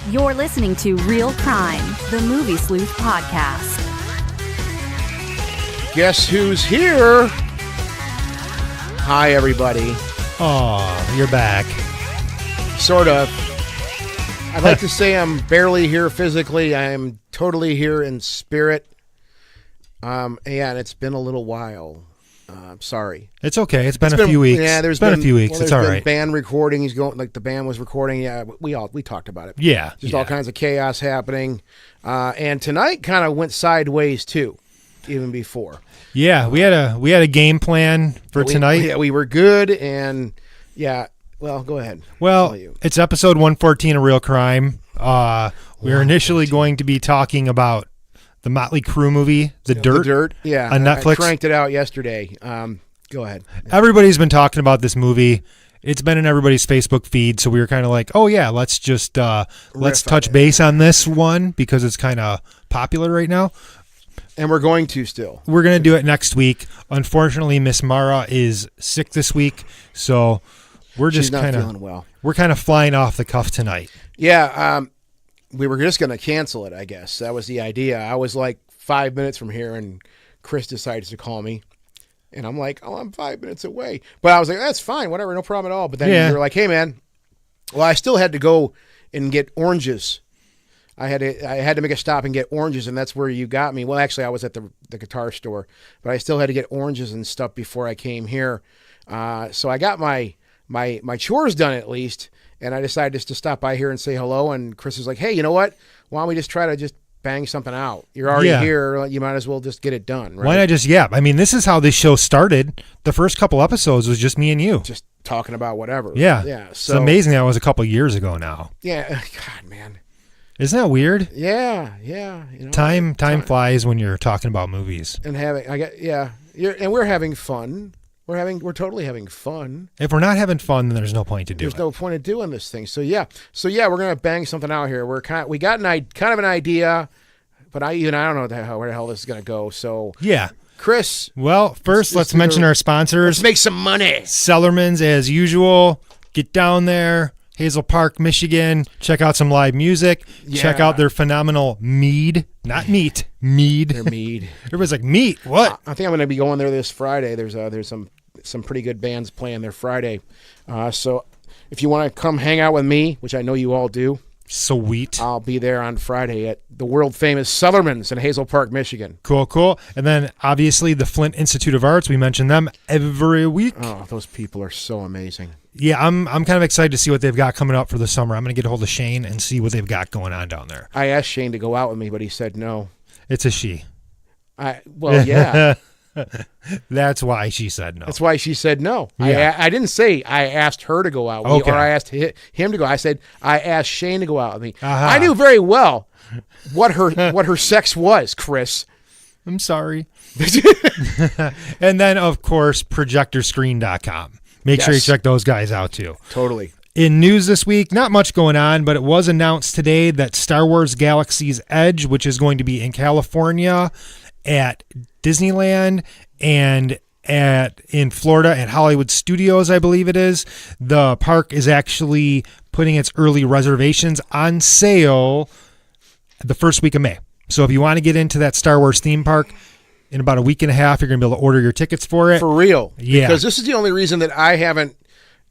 You're listening to Real Crime, the Movie Sleuth podcast. Guess who's here? Hi, everybody. Oh, you're back. Sort of. I'd like to say I'm barely here physically. I am totally here in spirit. And it's been a little while. I'm sorry. It's okay. It's been a few weeks. Yeah, it's been a few weeks. It's all right. Band recordings going, like the band was recording. Yeah, we talked about it. Yeah. Just all kinds of chaos happening. And tonight kind of went sideways too, even before. Yeah, we had a game plan for tonight. Yeah, we were good, and yeah. Well, go ahead. Well, it's episode 114 of Real Crime. We were initially going to be talking about the Motley Crue movie, The Dirt. The Dirt, yeah. On Netflix. I cranked it out yesterday. Go ahead. Everybody's been talking about this movie. It's been in everybody's Facebook feed, so we were kind of like, oh yeah, let's just let's touch base on this one because it's kind of popular right now. And we're going to still. We're going to do it next week. Unfortunately, Miss Mara is sick this week, so we're just kind of feeling well. We're kind of flying off the cuff tonight. Yeah, we were just going to cancel it, I guess. That was the idea. I was like 5 minutes from here, and Chris decides to call me. And I'm like, oh, I'm 5 minutes away. But I was like, that's fine, whatever, no problem at all. But then you were like, hey, man, well, I still had to go and get oranges. I had to make a stop and get oranges, and that's where you got me. Well, actually, I was at the guitar store, but I still had to get oranges and stuff before I came here. So I got my chores done at least, and I decided just to stop by here and say hello. And Chris was like, hey, you know what? Why don't we just try to just bang something out? You're already here. You might as well just get it done, right? Why not just, I mean, this is how this show started. The first couple episodes was just me and you. Just talking about whatever. Yeah. Yeah. So, it's amazing that was a couple years ago now. Yeah. God, man. Isn't that weird? Yeah. Yeah. You know, time flies when you're talking about movies. And and we're having fun. We're totally having fun. If we're not having fun, then there's no point to do it. There's no point in doing this thing. So yeah, we're gonna bang something out here. We got kind of an idea, but I don't know where the hell this is gonna go. So yeah, Chris. Well, first let's mention our sponsors. Let's make some money. Sellerman's, as usual. Get down there, Hazel Park, Michigan. Check out some live music. Yeah. Check out their phenomenal mead. Not meat, mead. Their mead. Everybody's like, meat? What? I think I'm going to be going there this Friday. There's some pretty good bands playing there Friday. So if you want to come hang out with me, which I know you all do. Sweet. I'll be there on Friday at the world-famous Sutherman's in Hazel Park, Michigan. Cool. And then, obviously, the Flint Institute of Arts. We mention them every week. Oh, those people are so amazing. Yeah, I'm kind of excited to see what they've got coming up for the summer. I'm going to get a hold of Shane and see what they've got going on down there. I asked Shane to go out with me, but he said no. It's a she. Yeah. That's why she said no. That's why she said no. Yeah. I didn't say I asked her to go out with me or I asked him to go. I said I asked Shane to go out with me. Uh-huh. I knew very well what her sex was, Chris. I'm sorry. And then, of course, projectorscreen.com. Make sure you check those guys out, too. Totally. In news this week, not much going on, but it was announced today that Star Wars Galaxy's Edge, which is going to be in California at Disneyland and in Florida at Hollywood Studios, I believe it is, the park is actually putting its early reservations on sale the first week of May. So if you want to get into that Star Wars theme park, in about a week and a half, you're going to be able to order your tickets for it. For real. Yeah. Because this is the only reason that I haven't...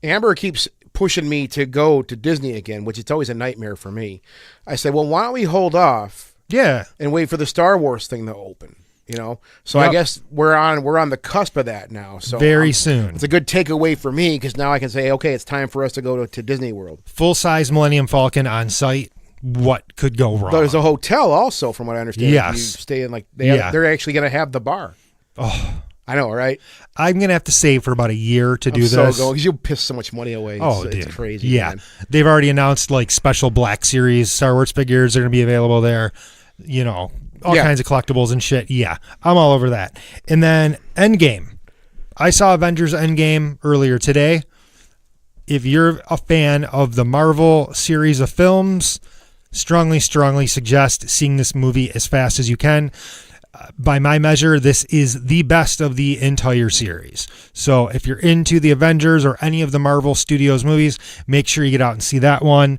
Amber keeps pushing me to go to Disney again, which it's always a nightmare for me. I said, well, why don't we hold off and wait for the Star Wars thing to open? You know? So I guess we're on the cusp of that now. So very soon. It's a good takeaway for me because now I can say, okay, it's time for us to go to Disney World. Full-size Millennium Falcon on site. What could go wrong? There's a hotel also, from what I understand. Yes. You stay in they're actually going to have the bar. Oh, I know, right? I'm going to have to save for about a year to do this. Because you'll piss so much money away. It's crazy. Yeah. Man. They've already announced like special Black Series Star Wars figures are going to be available there. You know, all kinds of collectibles and shit. Yeah, I'm all over that. And then Endgame. I saw Avengers Endgame earlier today. If you're a fan of the Marvel series of films, strongly suggest seeing this movie as fast as you can. By my measure, this is the best of the entire series. So if you're into the Avengers or any of the Marvel Studios movies, make sure you get out and see that one.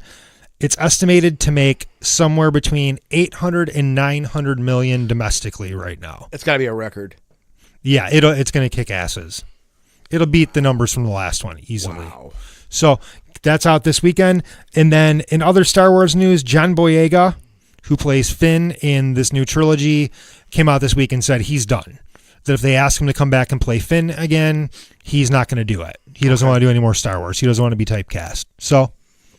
It's estimated to make somewhere between 800 and 900 million domestically right now. It's got to be a record. Yeah, it's going to kick asses. It'll beat the numbers from the last one easily. Wow. So that's out this weekend. And then in other Star Wars news, John Boyega, who plays Finn in this new trilogy, came out this week and said he's done. That if they ask him to come back and play Finn again, he's not going to do it. He doesn't want to do any more Star Wars. He doesn't want to be typecast. So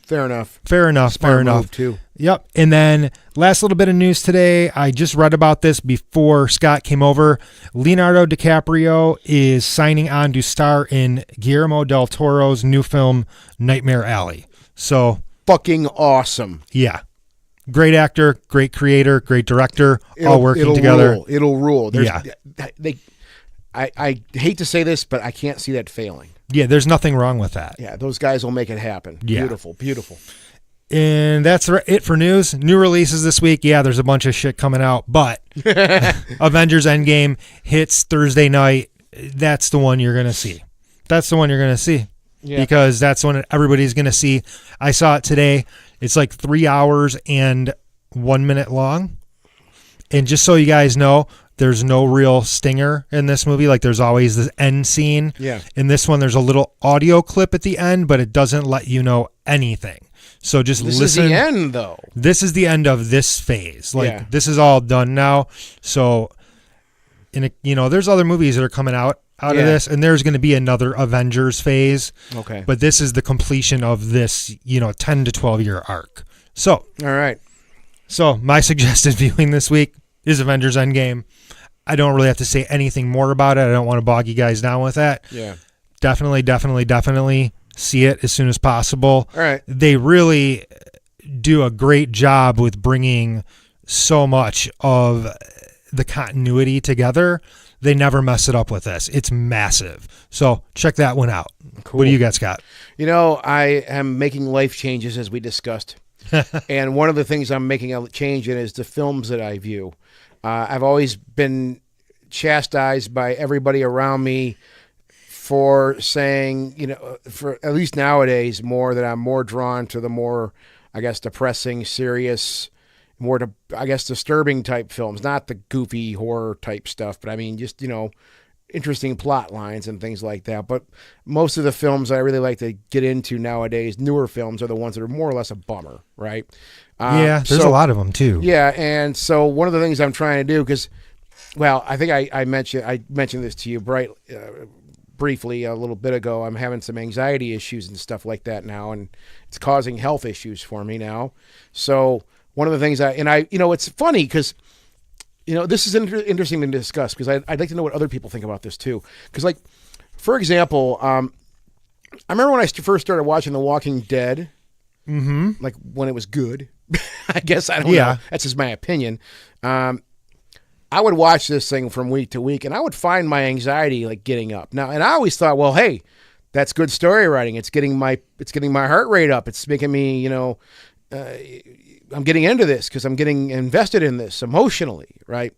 fair enough. Fair enough. Move too. Yep. And then last little bit of news today. I just read about this before Scott came over. Leonardo DiCaprio is signing on to star in Guillermo del Toro's new film, Nightmare Alley. So fucking awesome. Yeah. Great actor, great creator, great director, all working together. Rule. It'll rule. I hate to say this, but I can't see that failing. Yeah, there's nothing wrong with that. Yeah, those guys will make it happen. Yeah. Beautiful, beautiful. And that's it for news. New releases this week. Yeah, there's a bunch of shit coming out, but Avengers Endgame hits Thursday night. That's the one you're going to see. Yeah. Because that's when everybody's going to see. I saw it today. It's like 3 hours and 1 minute long. And just so you guys know, there's no real stinger in this movie. Like there's always this end scene. Yeah. In this one, there's a little audio clip at the end, but it doesn't let you know anything. So just listen. This is the end, though. This is the end of this phase. Like this is all done now. So, there's other movies that are coming out of this, and there's going to be another Avengers phase. Okay. But this is the completion of this, 10 to 12 year arc. So, all right. So my suggested viewing this week is Avengers Endgame. I don't really have to say anything more about it. I don't want to bog you guys down with that. Yeah. Definitely see it as soon as possible. All right. They really do a great job with bringing so much of the continuity together. They never mess it up with this. It's massive. So check that one out. Cool. What do you got, Scott? I am making life changes, as we discussed. And one of the things I'm making a change in is the films that I view. I've always been chastised by everybody around me for saying, for at least nowadays, that I'm more drawn to the more, I guess, depressing, serious, more, disturbing type films, not the goofy horror type stuff, but I mean, just, interesting plot lines and things like that. But most of the films I really like to get into nowadays, newer films, are the ones that are more or less a bummer, right? There's a lot of them too. Yeah, and so one of the things I'm trying to do, because, I think I mentioned this to you briefly a little bit ago. I'm having some anxiety issues and stuff like that now, and it's causing health issues for me now. So one of the things it's funny because, this is interesting to discuss, because I'd like to know what other people think about this too. Because, like, for example, I remember when I first started watching The Walking Dead, like when it was good. I guess, I don't know. That's just my opinion. I would watch this thing from week to week, and I would find my anxiety like getting up. Now, and I always thought, well, hey, that's good story writing. It's getting my heart rate up. It's making me, I'm getting into this because I'm getting invested in this emotionally, right?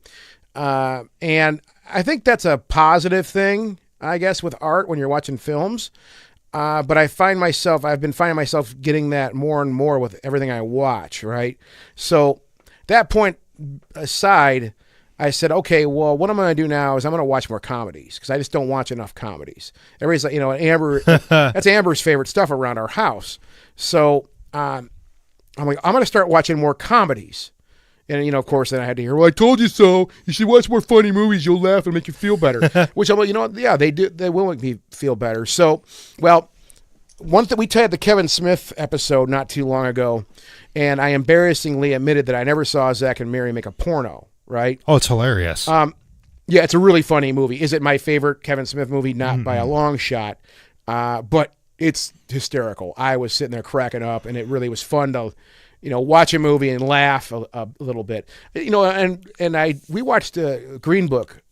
And I think that's a positive thing, I guess, with art when you're watching films. But I've been finding myself getting that more and more with everything I watch, right? So that point aside, I said, okay, well, what I'm going to do now is I'm going to watch more comedies, because I just don't watch enough comedies. Everybody's like, Amber, that's Amber's favorite stuff around our house. So I'm like, I'm going to start watching more comedies. And, of course, then I had to hear, well, I told you so. You should watch more funny movies. You'll laugh and make you feel better. Which I'm like, yeah, they do. They will make me feel better. So, one thing, we had the Kevin Smith episode not too long ago, and I embarrassingly admitted that I never saw Zach and Mary make a porno, right? Oh, it's hilarious. Yeah, it's a really funny movie. Is it my favorite Kevin Smith movie? Not by a long shot, but it's hysterical. I was sitting there cracking up, and it really was fun to watch a movie and laugh a little bit. And we watched Green Book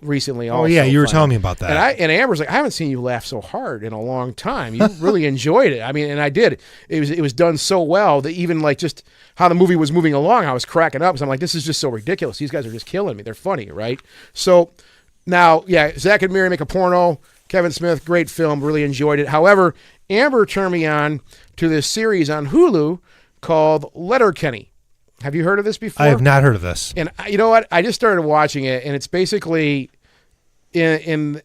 recently also. Oh, yeah, you were telling me about that. And Amber's like, I haven't seen you laugh so hard in a long time. You really enjoyed it. I mean, and I did. It was done so well that even like just how the movie was moving along, I was cracking up. So I'm like, this is just so ridiculous. These guys are just killing me. They're funny, right? So now, yeah, Zach and Mary make a porno. Kevin Smith, great film, really enjoyed it. However, Amber turned me on to this series on Hulu called Letterkenny. Have you heard of this before? I have not heard of this. And you know what? I just started watching it, and it's basically and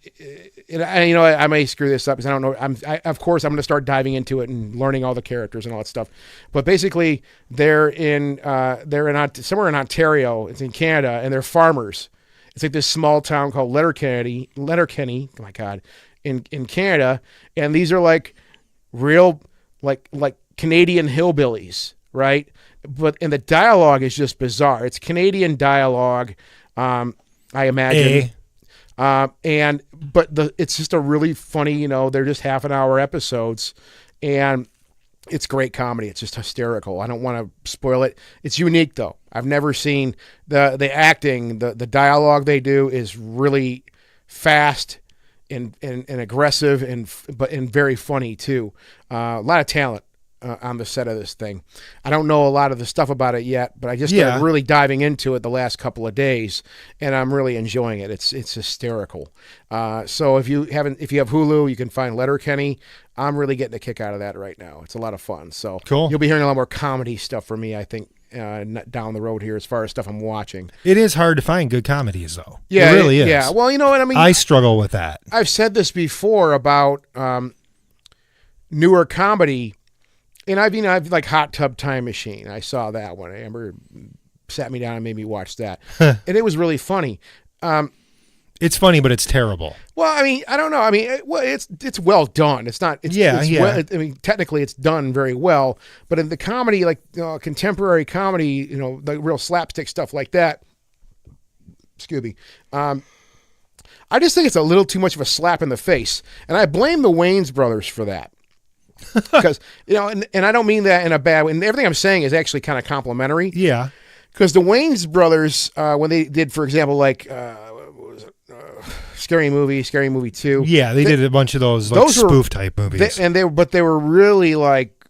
you know, I may screw this up because I don't know. Of course, I'm going to start diving into it and learning all the characters and all that stuff. But basically, they're somewhere in Ontario. It's in Canada, and they're farmers. It's like this small town called Letterkenny. Oh my God, in Canada, and these are like real like Canadian hillbillies, right? And the dialogue is just bizarre. It's Canadian dialogue, I imagine. It's just a really funny, you know, they're just half an hour episodes, and it's great comedy. It's just hysterical. I don't want to spoil it. It's unique though. I've never seen the acting, the dialogue they do is really fast and aggressive and very funny too. A lot of talent on the set of this thing. I don't know a lot of the stuff about it yet, but I just started really diving into it the last couple of days, and I'm really enjoying it. It's hysterical. So if you have Hulu, you can find Letterkenny. I'm really getting a kick out of that right now. It's a lot of fun. So cool. You'll be hearing a lot more comedy stuff from me, I think, down the road here as far as stuff I'm watching. It is hard to find good comedies though. Yeah, it really is. Yeah. Well, you know what I mean? I struggle with that. I've said this before about newer comedy. And I've like Hot Tub Time Machine. I saw that one. Amber sat me down and made me watch that. And it was really funny. It's funny, but it's terrible. Well, I mean, I don't know. I mean, it's well done. It's not. It's, yeah, it's yeah. Well, I mean, technically, it's done very well. But in the comedy, like contemporary comedy, you know, the real slapstick stuff like that. Excuse me. I just think it's a little too much of a slap in the face, and I blame the Wayans brothers for that. Because, you know, and I don't mean that in a bad way. And everything I'm saying is actually kind of complimentary. Yeah. Because the Wayans brothers, when they did, for example, like, what was it? Scary Movie 2. Yeah, they did a bunch of those like spoof type movies. But they were really like,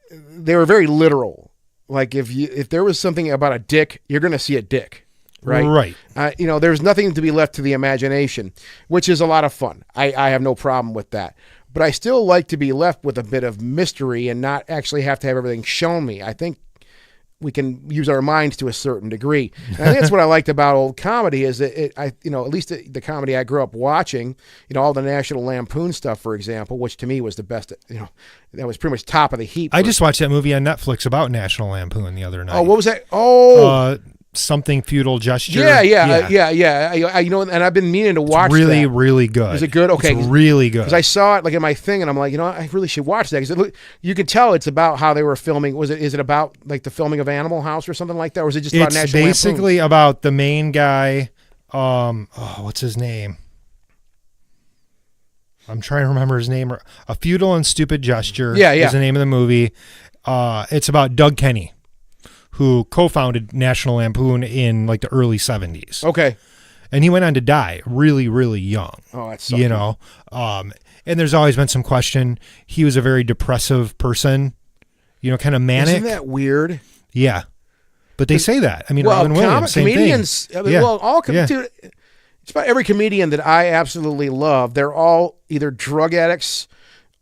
they were very literal. Like if there was something about a dick, you're going to see a dick. Right. You know, there's nothing to be left to the imagination, which is a lot of fun. I have no problem with that. But I still like to be left with a bit of mystery and not actually have to have everything shown me. I think we can use our minds to a certain degree. And I think that's what I liked about old comedy is that at least the comedy I grew up watching, you know, all the National Lampoon stuff, for example, which to me was the best, you know, that was pretty much top of the heap. I just watched that movie on Netflix about National Lampoon the other night. Oh, what was that? Oh, something Feudal Gesture. Yeah. You know, and I've been meaning to watch. Really, that. really good. Is it good? Okay, it's really good. Because I saw it like in my thing, and I'm like, you know, I really should watch that because you could tell it's about how they were filming. Is it about like the filming of Animal House or something like that, or is it just about National Lampoon? It's basically about the main guy. What's his name? I'm trying to remember his name. A Feudal and Stupid Gesture. Yeah. Is the name of the movie. It's about Doug Kenny, who co-founded National Lampoon in like the early 70s. Okay. And he went on to die really, really young. Oh, that's something. You know, and there's always been some question. He was a very depressive person, you know, kind of manic. Isn't that weird? Yeah. But they say that. I mean, well, Robin Williams, same comedians, thing. I mean, dude, it's about every comedian that I absolutely love. They're all either drug addicts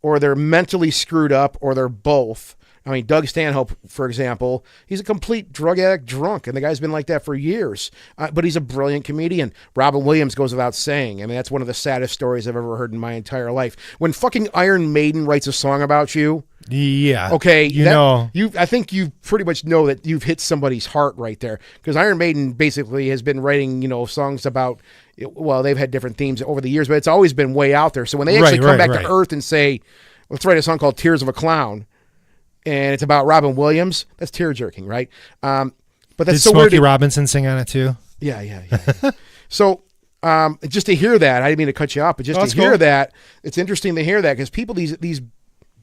or they're mentally screwed up or they're both. I mean, Doug Stanhope, for example, he's a complete drug addict drunk, and the guy's been like that for years. But he's a brilliant comedian. Robin Williams goes without saying. I mean, that's one of the saddest stories I've ever heard in my entire life. When fucking Iron Maiden writes a song about you. Yeah. Okay. know. I think you pretty much know that you've hit somebody's heart right there. Because Iron Maiden basically has been writing, you know, songs about, well, they've had different themes over the years, but it's always been way out there. So when they actually come back to earth and say, let's write a song called Tears of a Clown, and it's about Robin Williams, that's tear-jerking, right? But that's Did so Smokey weird. Robinson sing on it too? Yeah. So just to hear that, I didn't mean to cut you off, but just to hear that, it's interesting to hear that because people, these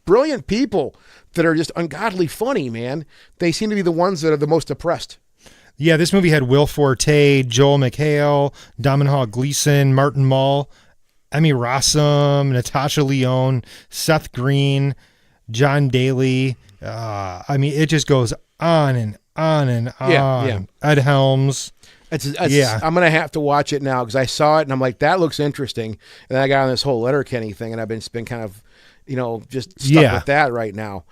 brilliant people that are just ungodly funny, man, they seem to be the ones that are the most depressed. Yeah, this movie had Will Forte, Joel McHale, Domhnall Gleeson, Martin Mull, Emmy Rossum, Natasha Lyonne, Seth Green, John Daly. I mean, it just goes on and on and on. Yeah. Ed Helms. I'm going to have to watch it now because I saw it and I'm like, that looks interesting. And then I got on this whole Letterkenny thing and I've been kind of, you know, just stuck with that right now.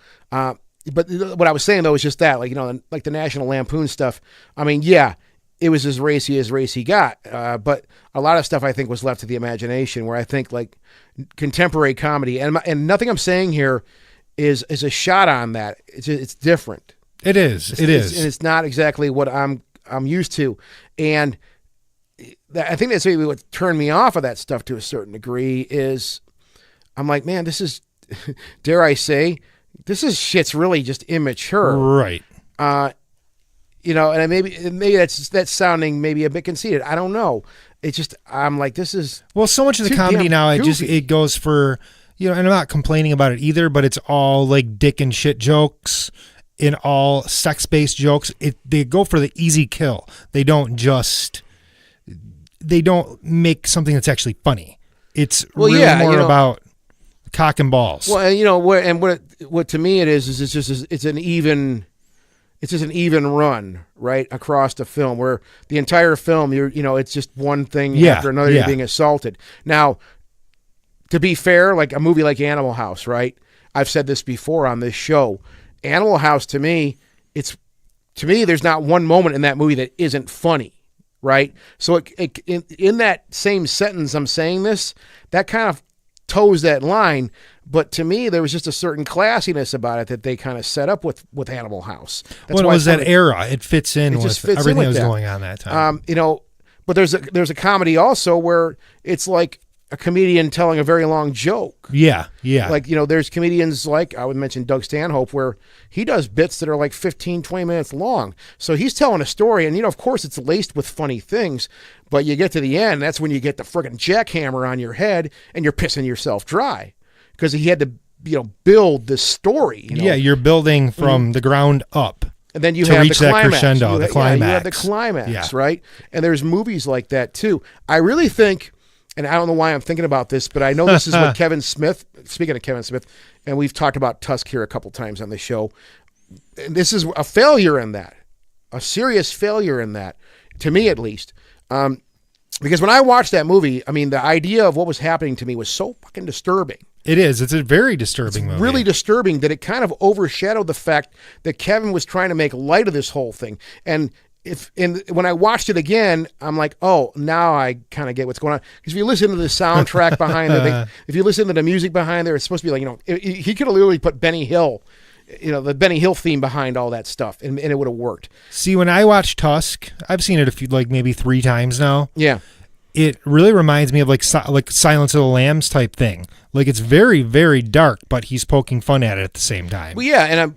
but what I was saying though is just that, like, like the National Lampoon stuff. I mean, yeah, it was as racy got, but a lot of stuff I think was left to the imagination. Where I think like contemporary comedy and nothing I'm saying here is a shot on that. It's different. It is. And it's not exactly what I'm used to, and I think that's maybe what turned me off of that stuff to a certain degree. Is I'm like, man, this is, dare I say, this is shit's really just immature, right? And maybe that's sounding maybe a bit conceited. I don't know. It's just I'm like, this is so much of the comedy now. It goes for, and I'm not complaining about it either, but it's all like dick and shit jokes. In all sex-based jokes, they go for the easy kill. They don't make something that's actually funny. It's more about cock and balls. Well, what to me it is it's an even run right across the film, where the entire film it's just one thing after another. You're being assaulted. Now, to be fair, like a movie like Animal House, right? I've said this before on this show. Animal House, to me, there's not one moment in that movie that isn't funny, right? So in that same sentence, I'm saying this, that kind of toes that line. But to me, there was just a certain classiness about it that they kind of set up with Animal House. That's why it was that era. It fits in with everything that was going on that time. But there's a comedy also where it's like a comedian telling a very long joke. Yeah. Like, there's comedians like, I would mention Doug Stanhope, where he does bits that are like 15, 20 minutes long. So he's telling a story, and, of course it's laced with funny things, but you get to the end, that's when you get the friggin' jackhammer on your head, and you're pissing yourself dry. Because he had to, build this story. Yeah, you're building from the ground up. And then you have the climax. Crescendo, the climax. You have the climax, right? And there's movies like that, too. I really think... And I don't know why I'm thinking about this, but I know this is what Kevin Smith, speaking of Kevin Smith, and we've talked about Tusk here a couple times on the show. And this is a failure in that, a serious failure in that, to me at least. Because when I watched that movie, I mean, the idea of what was happening to me was so fucking disturbing. It is. It's a very disturbing movie. Really disturbing that it kind of overshadowed the fact that Kevin was trying to make light of this whole thing. And when I watched it again, I'm like, oh, now I kind of get what's going on. Because if you listen to the soundtrack behind it, if you listen to the music behind there, it's supposed to be like, he could have literally put Benny Hill, the Benny Hill theme behind all that stuff, and it would have worked. See, when I watch Tusk, I've seen it maybe 3 times now. Yeah. It really reminds me of like Silence of the Lambs type thing. Like, it's very, very dark, but he's poking fun at it at the same time. Well, yeah,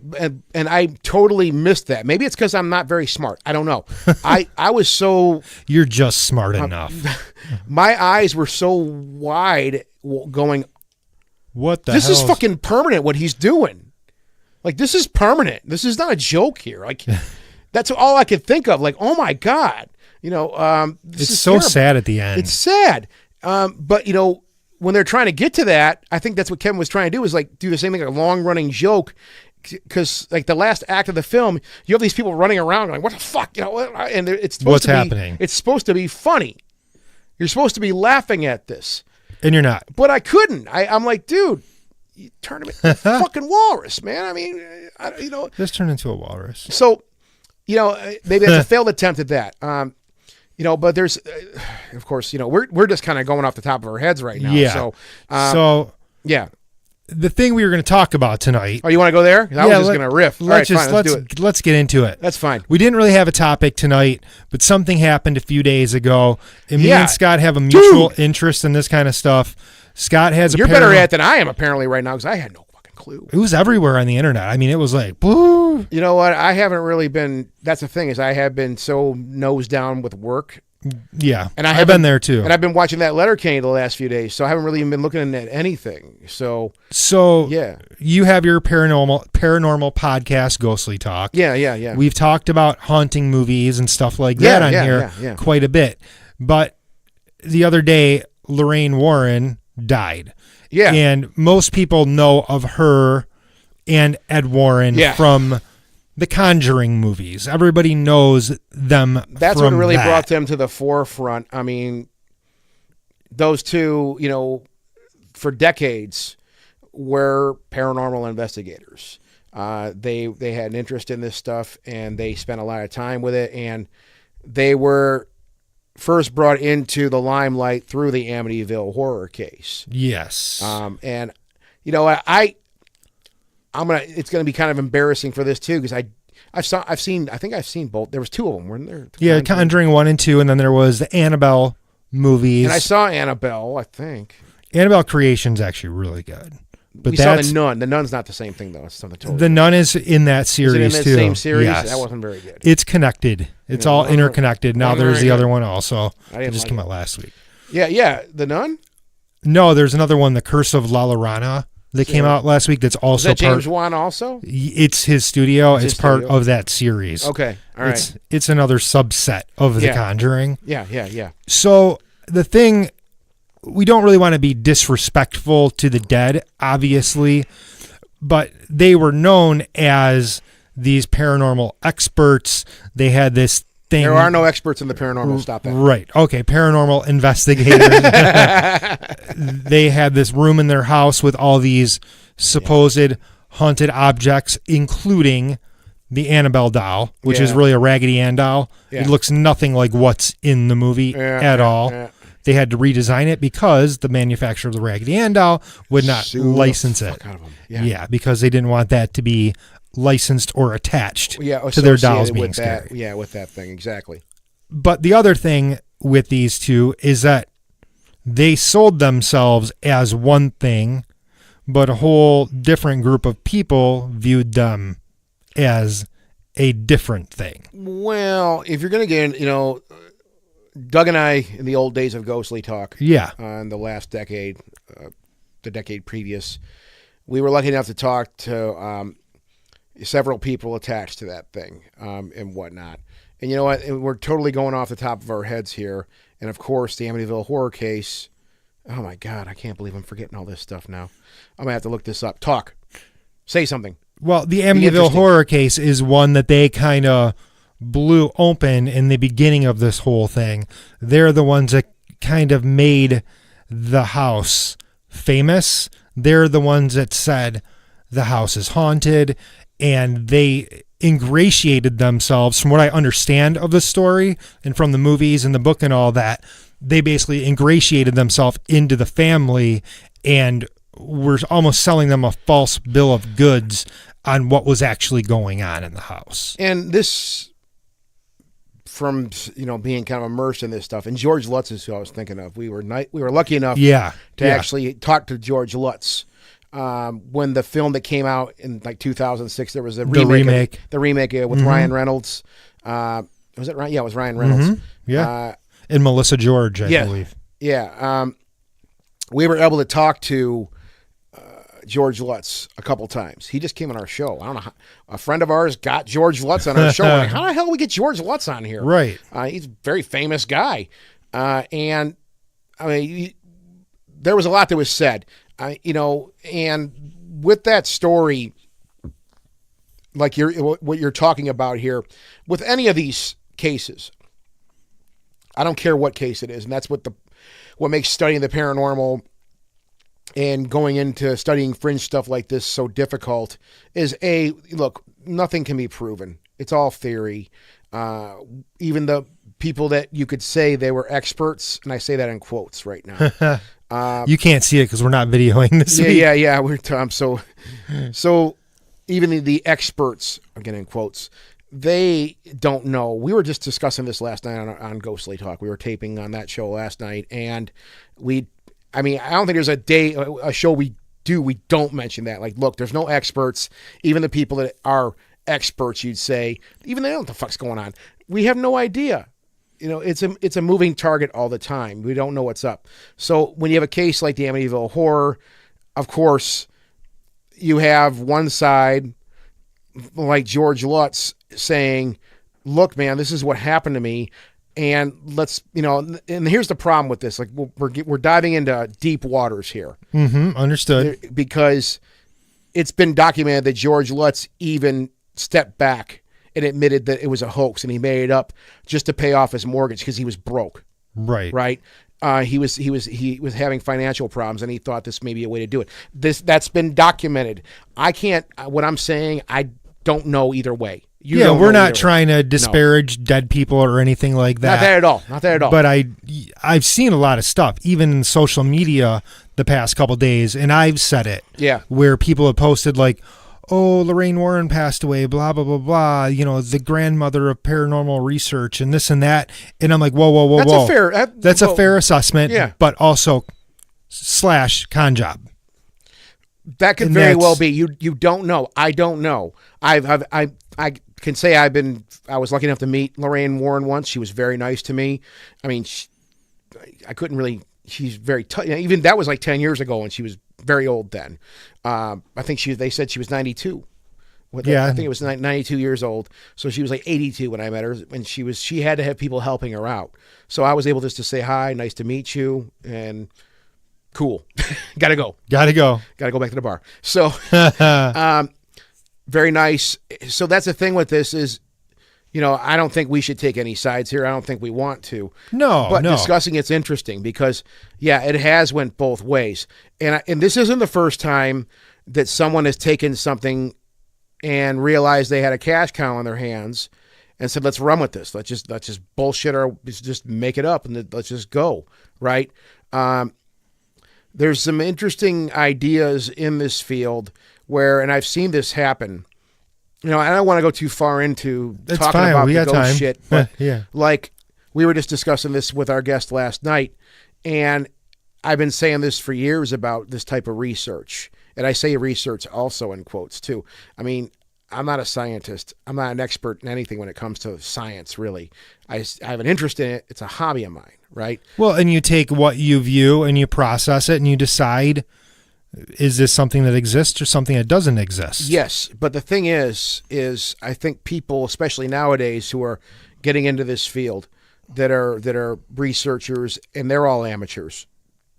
and I totally missed that. Maybe it's because I'm not very smart. I don't know. I was so... You're just smart enough. My eyes were so wide going, what the hell? This is is fucking permanent, what he's doing. Like, this is permanent. This is not a joke here. Like, that's all I could think of. Like, oh my God. This is so terrible. sad at the end. It's sad. But, when they're trying to get to that, I think that's what Kevin was trying to do, is like do the same thing, like a long running joke. Because like the last act of the film, you have these people running around going, what the fuck? And it's supposed What's to be, happening? It's supposed to be funny. You're supposed to be laughing at this. And you're not. But I couldn't. I'm like, dude, you turn him into a fucking walrus, man. I mean, Just turn into a walrus. So, maybe that's a failed attempt at that. But there's, of course, we're just kind of going off the top of our heads right now. Yeah. So, yeah. The thing we were going to talk about tonight. Oh, you want to go there? I was just going to riff. Let's do it. Let's get into it. That's fine. We didn't really have a topic tonight, but something happened a few days ago, and me and Scott have a mutual interest in this kind of stuff. Scott has You're better at it than I am apparently right now, because I had no fucking clue. It was everywhere on the internet. I mean, it was like, boo. You know what? I haven't really been. That's the thing, is I have been so nose down with work. Yeah, and I've been there too. And I've been watching that Letterkenny the last few days, so I haven't really even been looking at anything. So yeah, you have your paranormal podcast, Ghostly Talk. Yeah. We've talked about haunting movies and stuff like that on here quite a bit. But the other day, Lorraine Warren died. Yeah, and most people know of her and Ed Warren from the Conjuring movies. Everybody knows them. That's what really brought them to the forefront. I mean, those two, for decades were paranormal investigators. They had an interest in this stuff, and they spent a lot of time with it, and they were first brought into the limelight through the Amityville horror case. Yes. And you know, it's gonna be kind of embarrassing for this too, because I think I've seen both. There was two of them, weren't there? Yeah, Conjuring 1 and 2, and then there was the Annabelle movies. And I saw Annabelle, I think. Annabelle Creation's actually really good. But we saw The Nun. The Nun's not the same thing, though. It's something totally The Nun is in that series, too. Is it in that too. same series? Yes. That wasn't very good. It's connected. It's all interconnected. Now there's the other one also. It just came out last week. Yeah. The Nun? No, there's another one, The Curse of La Llorona, that came out last week. That's also Is that James Wan also? It's his studio. It's part of that series. Okay. All right. It's another subset of The Conjuring. Yeah. So the thing, we don't really want to be disrespectful to the dead, obviously, but they were known as these paranormal experts. They had this thing. There are no experts in the paranormal. Stop that. Right. Okay. Paranormal investigators. They had this room in their house with all these supposed haunted objects, including the Annabelle doll, which is really a Raggedy Ann doll. Yeah. It looks nothing like what's in the movie at all. Yeah. They had to redesign it because the manufacturer of the Raggedy Ann doll would not license it. Fuck out of them. Yeah, because they didn't want that to be licensed or attached to their dolls being scary. Yeah, with that thing, exactly. But the other thing with these two is that they sold themselves as one thing, but a whole different group of people viewed them as a different thing. Well, if you're going to get in, Doug and I, in the old days of Ghostly Talk, in the last decade, the decade previous, we were lucky enough to talk to several people attached to that thing and whatnot. And you know what? We're totally going off the top of our heads here. And of course, the Amityville horror case. Oh my God, I can't believe I'm forgetting all this stuff now. I'm going to have to look this up. Talk. Say something. Well, the Amityville horror case is one that they kind of blew open in the beginning of this whole thing. They're the ones that kind of made the house famous. They're the ones that said the house is haunted, and they ingratiated themselves, from what I understand of the story and from the movies and the book and all that, they basically ingratiated themselves into the family and were almost selling them a false bill of goods on what was actually going on in the house. And this, from being kind of immersed in this stuff, and George Lutz is who I was thinking of. We were lucky enough to actually talk to George Lutz when the film that came out in like 2006. There was a remake with Ryan Reynolds. Was it Ryan? Yeah, it was Ryan Reynolds. Mm-hmm. Yeah, and Melissa George, I believe. Yeah, we were able to talk to George Lutz a couple times. He just came on our show. I don't know how, a friend of ours got George Lutz on our show. Like, how the hell we get George Lutz on here? Right. He's a very famous guy. And I mean, there was a lot that was said, and with that story, like what you're talking about here, with any of these cases, I don't care what case it is. And that's what makes studying the paranormal and going into studying fringe stuff like this so difficult is look, nothing can be proven. It's all theory. Even the people that you could say they were experts, and I say that in quotes right now. You can't see it because we're not videoing this. Yeah. We're so even the experts, again in quotes, they don't know. We were just discussing this last night on Ghostly Talk. We were taping on that show last night, and I don't think there's a show we don't mention that. Like, look, there's no experts. Even the people that are experts, you'd say, even they don't know what the fuck's going on. We have no idea. It's a moving target all the time. We don't know what's up. So when you have a case like the Amityville horror, of course, you have one side like George Lutz saying, look, man, this is what happened to me. And let's, and here's the problem with this. Like, we're diving into deep waters here. Mm-hmm, understood. Because it's been documented that George Lutz even stepped back and admitted that it was a hoax, and he made it up just to pay off his mortgage because he was broke. Right. Right. He was having financial problems, and he thought this may be a way to do it. That's been documented. I can't. What I'm saying, I don't know either way. We're not trying to disparage dead people or anything like that. Not that at all. But I've seen a lot of stuff, even in social media, the past couple days, and I've said it. Yeah. Where people have posted like, "Oh, Lorraine Warren passed away," blah blah blah blah. The grandmother of paranormal research and this and that. And I'm like, whoa. That's a fair assessment. Yeah. But also / con job. That could very well be. You don't know. I don't know. I can say I was lucky enough to meet Lorraine Warren once. She was very nice to me. I mean, I couldn't really. She's very even that was like 10 years ago, and she was very old then. I think they said she was 92. I think it was 92 years old. So she was like 82 when I met her, and she had to have people helping her out. So I was able just to say hi, nice to meet you, and cool. Gotta go back to the bar. So very nice. So that's the thing with this is, I don't think we should take any sides here. I don't think we want to. But discussing it's interesting because, it has went both ways. And this isn't the first time that someone has taken something and realized they had a cash cow in their hands and said, let's run with this. Let's just bullshit or just make it up and let's just go, right? There's some interesting ideas in this field where, and I've seen this happen, I don't want to go too far into talking about the ghost shit, but like we were just discussing this with our guest last night, and I've been saying this for years about this type of research, and I say research also in quotes too. I mean, I'm not a scientist. I'm not an expert in anything when it comes to science, really. I have an interest in it. It's a hobby of mine, right? Well, and you take what you view and you process it and you decide, is this something that exists or something that doesn't exist? Yes, but the thing is I think people, especially nowadays, who are getting into this field, that are researchers, and they're all amateurs.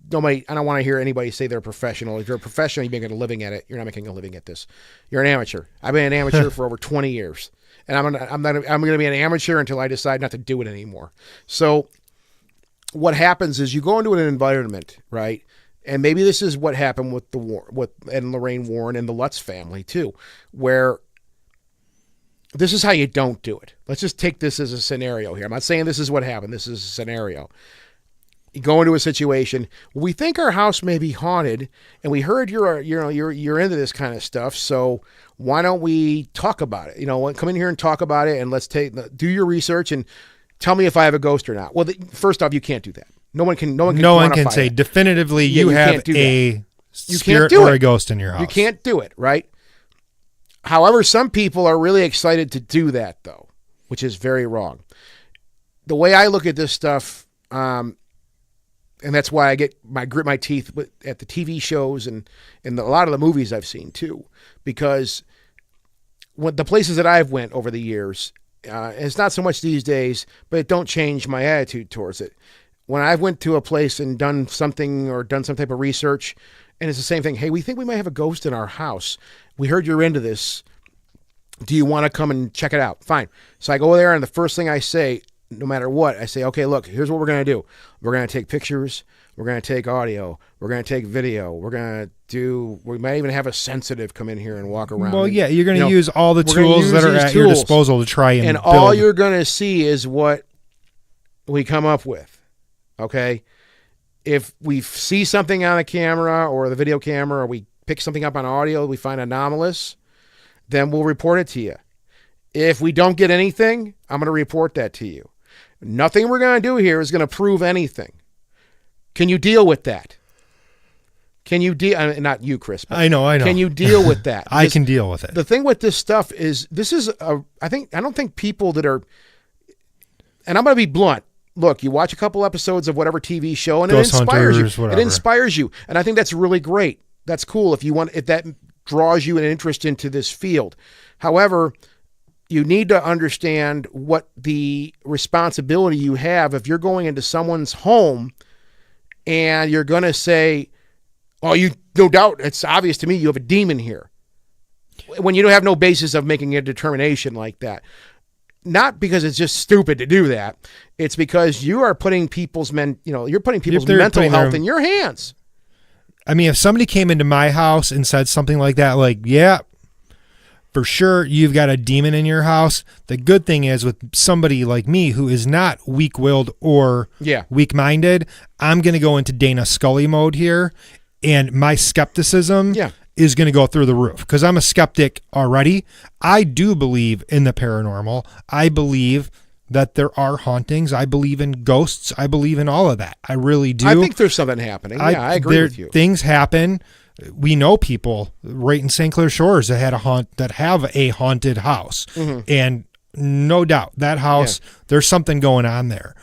I don't want to hear anybody say they're professional. If you're a professional, you're making a living at it. You're not making a living at this. You're an amateur. I've been an amateur for over 20 years, and I'm going to be an amateur until I decide not to do it anymore. So what happens is you go into an environment, right? And maybe this is what happened with and Lorraine Warren and the Lutz family too, where this is how you don't do it. Let's just take this as a scenario here. I'm not saying this is what happened. This is a scenario. You go into a situation. We think our house may be haunted, and we heard you're into this kind of stuff. So why don't we talk about it? Come in here and talk about it, and let's do your research and tell me if I have a ghost or not. Well, first off, you can't do that. No one can say it. Definitively you have a spirit or a ghost in your house. You can't do it, right? However, some people are really excited to do that, though, which is very wrong. The way I look at this stuff, and that's why I grit my teeth at the TV shows and a lot of the movies I've seen too, because the places that I've went over the years, it's not so much these days, but it don't change my attitude towards it. When I went to a place and done some type of research, and it's the same thing. Hey, we think we might have a ghost in our house. We heard you're into this. Do you want to come and check it out? Fine. So I go there, and the first thing I say, no matter what, I say, okay, look, here's what we're going to do. We're going to take pictures. We're going to take audio. We're going to take video. We might even have a sensitive come in here and walk around. Well, yeah, you're going to use all the tools that are at your disposal to try and build. All you're going to see is what we come up with. Okay? If we see something on the camera or the video camera, or we pick something up on audio we find anomalous, then we'll report it to you. If we don't get anything, I'm going to report that to you. Nothing we're going to do here is going to prove anything. Can you deal with that? Can you deal? Not you, Chris. I know. Can you deal with that? I can deal with it. The thing with this stuff is, I don't think people that are, and I'm going to be blunt. Look, you watch a couple episodes of whatever TV show, and Ghost it inspires Hunters, you. Whatever. It inspires you, and I think that's really great. That's cool if that draws you an interest into this field. However, you need to understand what the responsibility you have if you're going into someone's home and you're going to say, oh, you no doubt, it's obvious to me you have a demon here, when you don't have no basis of making a determination like that. not because it's just stupid to do that. It's because you are putting people's mental health in your hands. I mean, if somebody came into my house and said something like that, like, yeah, for sure, you've got a demon in your house. The good thing is with somebody like me who is not weak-willed or weak-minded, I'm going to go into Dana Scully mode here, and my skepticism is going to go through the roof because I'm a skeptic already. I do believe in the paranormal. I believe that there are hauntings. I believe in ghosts. I believe in all of that. I really do. I think there's something happening. I agree with you. Things happen. We know people right in St. Clair Shores that have a haunted house, and no doubt that house, there's something going on there.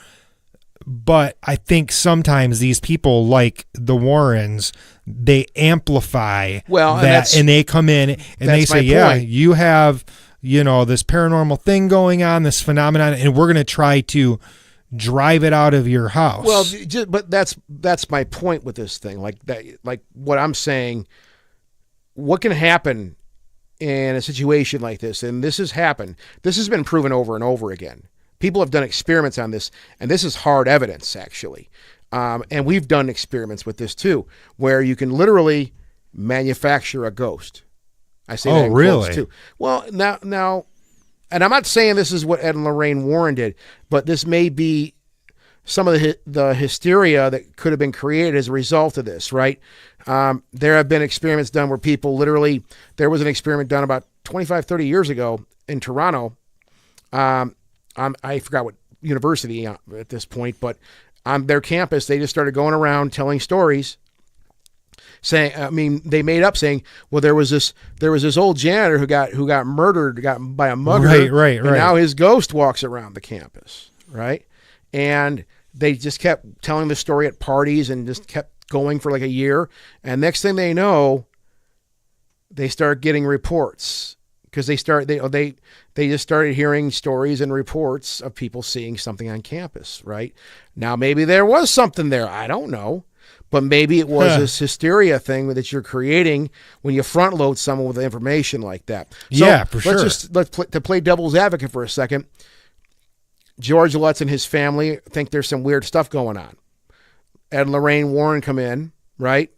But I think sometimes these people like the Warrens, they amplify that, and they come in and they say, yeah, you have, this paranormal thing going on, this phenomenon, and we're going to try to drive it out of your house. Well, but that's my point with this thing. Like what I'm saying, what can happen in a situation like this, and this has happened. This has been proven over and over again. People have done experiments on this, and this is hard evidence, actually. And we've done experiments with this, too, where you can literally manufacture a ghost. I say that in quotes, too. Well, now, and I'm not saying this is what Ed and Lorraine Warren did, but this may be some of the hysteria that could have been created as a result of this, right? There have been experiments done where people literally, there was an experiment done about 25, 30 years ago in Toronto. I forgot what university at this point, but on their campus, they just started going around telling stories saying, they made up saying, well, there was this old janitor who got murdered, by a mugger. Right. And now his ghost walks around the campus. Right. And they just kept telling the story at parties and just kept going for like a year. And next thing they know, they start getting reports because they just started hearing stories and reports of people seeing something on campus. Right. Now, maybe there was something there. I don't know. But maybe it was this hysteria thing that you're creating when you front load someone with information like that. So yeah, for sure. To play devil's advocate for a second, George Lutz and his family think there's some weird stuff going on. Ed and Lorraine Warren come in, right?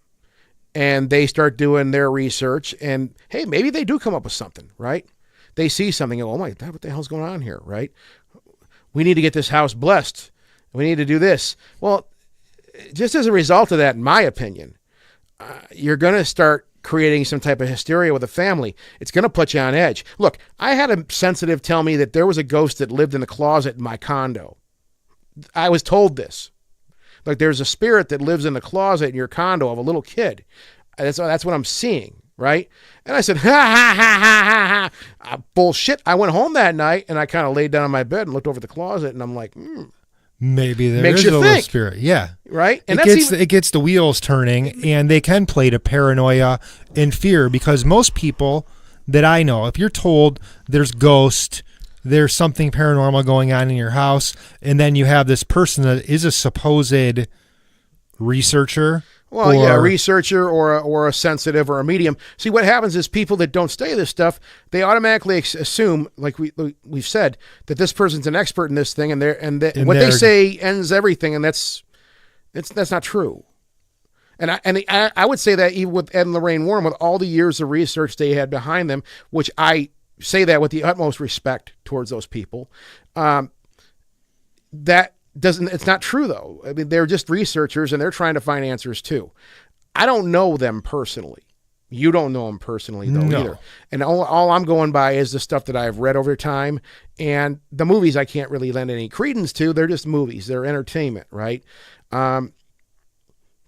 And they start doing their research and, hey, maybe they do come up with something, right? They see something and go, oh my God, what the hell's going on here, right? We need to get this house blessed. We need to do this. Well, just as a result of that, in my opinion, you're going to start creating some type of hysteria with a family. It's going to put you on edge. Look, I had a sensitive tell me that there was a ghost that lived in the closet in my condo. I was told this. Like, there's a spirit that lives in the closet in your condo of a little kid. That's what I'm seeing, right? And I said, ha, ha, ha, ha, ha. Bullshit. I went home that night, and I kind of laid down on my bed and looked over the closet, and I'm like, maybe there is a little spirit. Yeah. Right. And it gets the wheels turning, and they can play to paranoia and fear because most people that I know, if you're told there's ghosts, there's something paranormal going on in your house, and then you have this person that is a supposed researcher. Well, a researcher or a sensitive or a medium. See, what happens is people that don't study this stuff, they automatically assume, like we've said, that this person's an expert in this thing, and what they say ends everything, and that's not true. And I would say that even with Ed and Lorraine Warren, with all the years of research they had behind them, which I say that with the utmost respect towards those people, it's not true though. I mean, they're just researchers and they're trying to find answers too. I don't know them personally. You don't know them personally though either. And all I'm going by is the stuff that I've read over time, and the movies I can't really lend any credence to. They're just movies. They're entertainment, right? To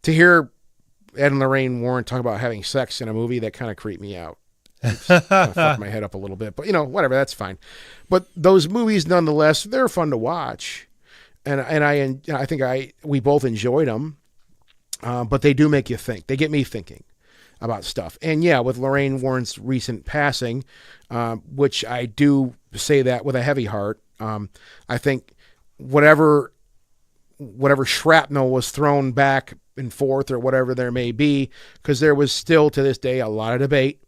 hear Ed and Lorraine Warren talk about having sex in a movie, that kind of creeped me out. Kind of fucked my head up a little bit, but whatever, that's fine. But those movies, nonetheless, they're fun to watch. And I think we both enjoyed them, but they do make you think. They get me thinking about stuff. And yeah, with Lorraine Warren's recent passing, which I do say that with a heavy heart, I think whatever shrapnel was thrown back and forth or whatever there may be, because there was still to this day a lot of debate.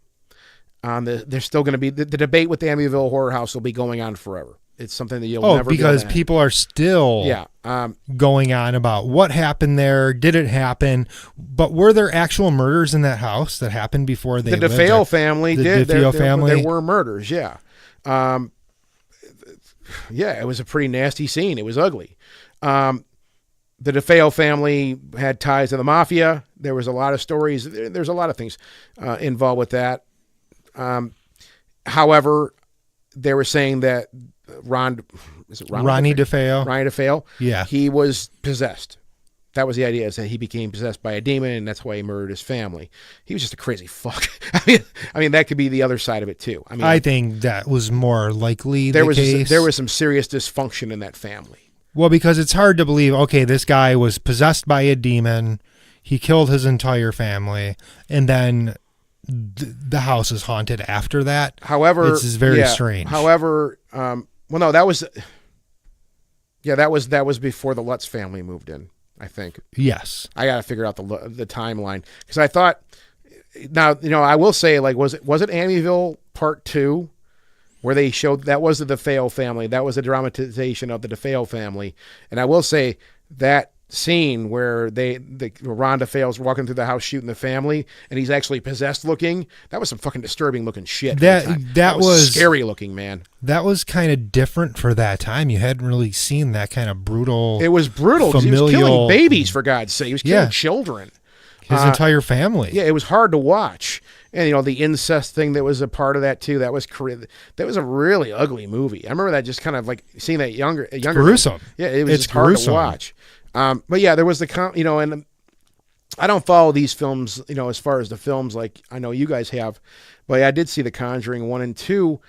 There's still going to be the debate with the Amityville Horror House will be going on forever. It's something that you'll Oh, never because be able to people are still going on about what happened there. Did it happen? But were there actual murders in that house that happened before they the lived DeFeo there? family The did. DeFeo family? There were murders, yeah. Yeah, it was a pretty nasty scene. It was ugly. The DeFeo family had ties to the mafia. There was a lot of stories. There's a lot of things involved with that. However, they were saying that Ronnie DeFeo? Ronnie DeFeo. Yeah. He was possessed. That was the idea, is that he became possessed by a demon, and that's why he murdered his family. He was just a crazy fuck. I mean, that could be the other side of it too. I think that was more likely there the case. There was some serious dysfunction in that family. Well, because it's hard to believe, okay, this guy was possessed by a demon, he killed his entire family, and then the house is haunted after that. However, it's very strange. However, well, no, that was before the Lutz family moved in, I think. Yes. I got to figure out the timeline, because I thought, now, I will say, like, was it Amityville Part 2? Where they showed that was the DeFeo family. That was a dramatization of the DeFeo family. And I will say that scene where Ron DeFeo's walking through the house shooting the family, and he's actually possessed looking, that was some fucking disturbing looking shit. That was scary looking, man. That was kind of different for that time. You hadn't really seen that kind of brutal. It was brutal. Familial, he was killing babies, for God's sake. He was killing children. His entire family. Yeah, it was hard to watch. And, the incest thing that was a part of that, too, that was a really ugly movie. I remember that, just kind of like seeing that younger. It's gruesome. Yeah, it was just hard to watch. But yeah, there was and I don't follow these films, as far as the films like I know you guys have, but I did see The Conjuring 1 and 2,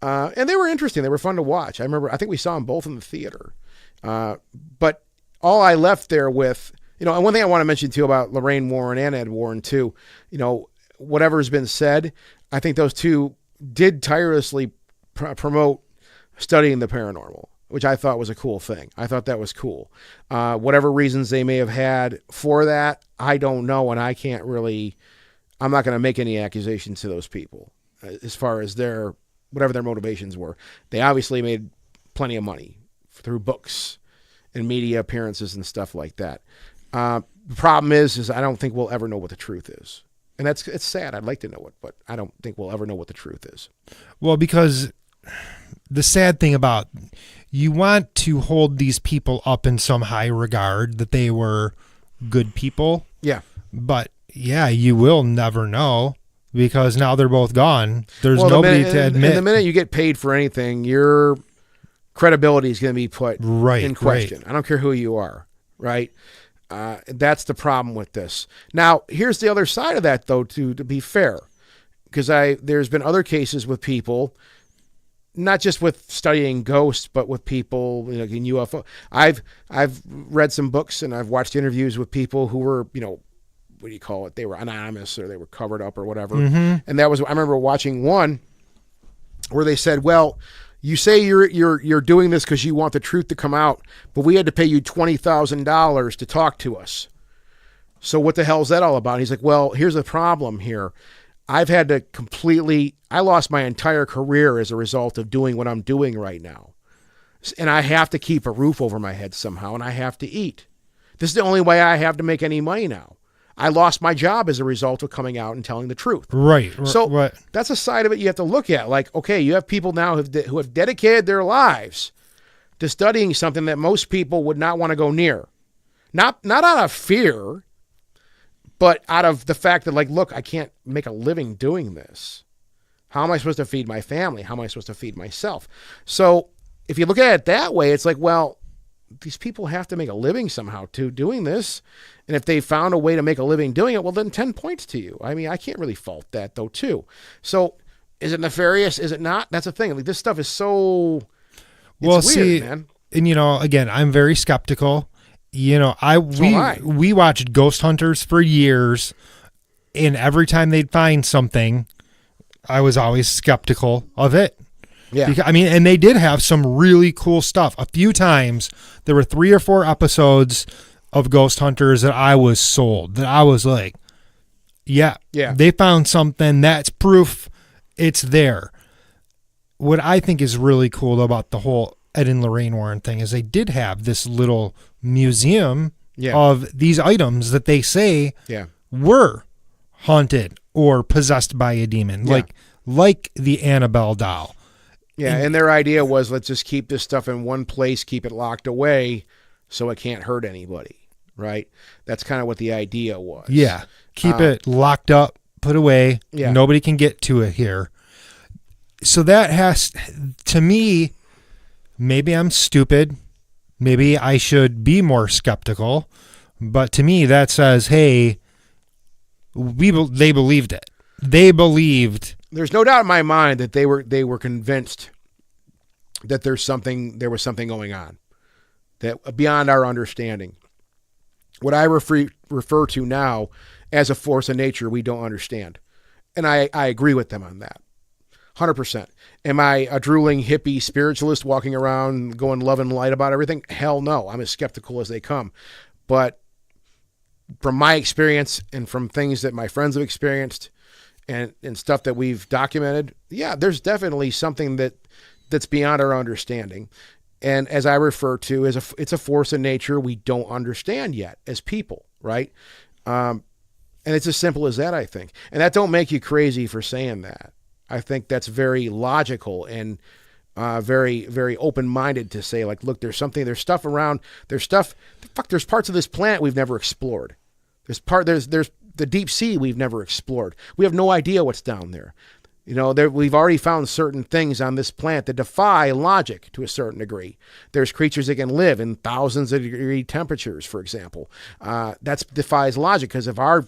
and they were interesting. They were fun to watch. I think we saw them both in the theater. But all I left there with, and one thing I want to mention too about Lorraine Warren and Ed Warren too, whatever's been said, I think those two did tirelessly promote studying the paranormal, which I thought was a cool thing. I thought that was cool. Whatever reasons they may have had for that, I don't know, and I'm not going to make any accusations to those people as far as whatever their motivations were. They obviously made plenty of money through books and media appearances and stuff like that. The problem is I don't think we'll ever know what the truth is. And it's sad. I'd like to know it, but I don't think we'll ever know what the truth is. Well, because the sad thing about, you want to hold these people up in some high regard that they were good people. Yeah. But yeah, you will never know, because now they're both gone. There's nobody to admit. And the minute you get paid for anything, your credibility is going to be put in question. I don't care who you are, right? That's the problem with this. Now, here's the other side of that, though, to be fair, because there's been other cases with people, not just with studying ghosts, but with people in UFO. I've read some books and I've watched interviews with people who were, what do you call it? They were anonymous or they were covered up or whatever. Mm-hmm. And I remember watching one where they said, well, you say you're doing this because you want the truth to come out, but we had to pay you $20,000 to talk to us. So what the hell is that all about? And he's like, well, here's the problem here. I lost my entire career as a result of doing what I'm doing right now. And I have to keep a roof over my head somehow, and I have to eat. This is the only way I have to make any money now. I lost my job as a result of coming out and telling the truth. Right. So that's a side of it you have to look at. Like, okay, you have people now who have dedicated their lives to studying something that most people would not want to go near. Not out of fear, but out of the fact that, like, look, I can't make a living doing this. How am I supposed to feed my family? How am I supposed to feed myself? So if you look at it that way, it's like, well, these people have to make a living somehow too doing this. And if they found a way to make a living doing it, well, then 10 points to you. I mean, I can't really fault that though too. So is it nefarious? Is it not? That's the thing. Like, this stuff is so weird, man. And again, I'm very skeptical. We watched Ghost Hunters for years, and every time they'd find something, I was always skeptical of it. Yeah. And they did have some really cool stuff. A few times, there were 3 or 4 episodes of Ghost Hunters that I was sold, that I was like, yeah, they found something. That's proof it's there. What I think is really cool about the whole Ed and Lorraine Warren thing is they did have this little museum Yeah. of these items that they say Yeah. were haunted or possessed by a demon, Yeah. like the Annabelle doll. Yeah, and their idea was, let's just keep this stuff in one place, keep it locked away so it can't hurt anybody, right? That's kind of what the idea was. Yeah. Keep it locked up, put away. Yeah. Nobody can get to it here. So that has, to me, maybe I'm stupid. Maybe I should be more skeptical. But to me, that says, hey, they believed it. They believed. There's no doubt in my mind that they were convinced that there was something going on that beyond our understanding. What I refer to now as a force of nature we don't understand. And I agree with them on that. 100%. Am I a drooling hippie spiritualist walking around going love and light about everything? Hell no. I'm as skeptical as they come. But from my experience and from things that my friends have experienced and stuff that we've documented, yeah, there's definitely something that's beyond our understanding. And as I refer to, it's a force of nature we don't understand yet as people, right? And it's as simple as that, I think. And that don't make you crazy for saying that. I think that's very logical and very, very open-minded to say, like, look, there's stuff around, there's parts of this planet we've never explored. There's the deep sea we've never explored. We have no idea what's down there. You know, we've already found certain things on this planet that defy logic to a certain degree. There's creatures that can live in thousands of degree temperatures, for example. That defies logic because of our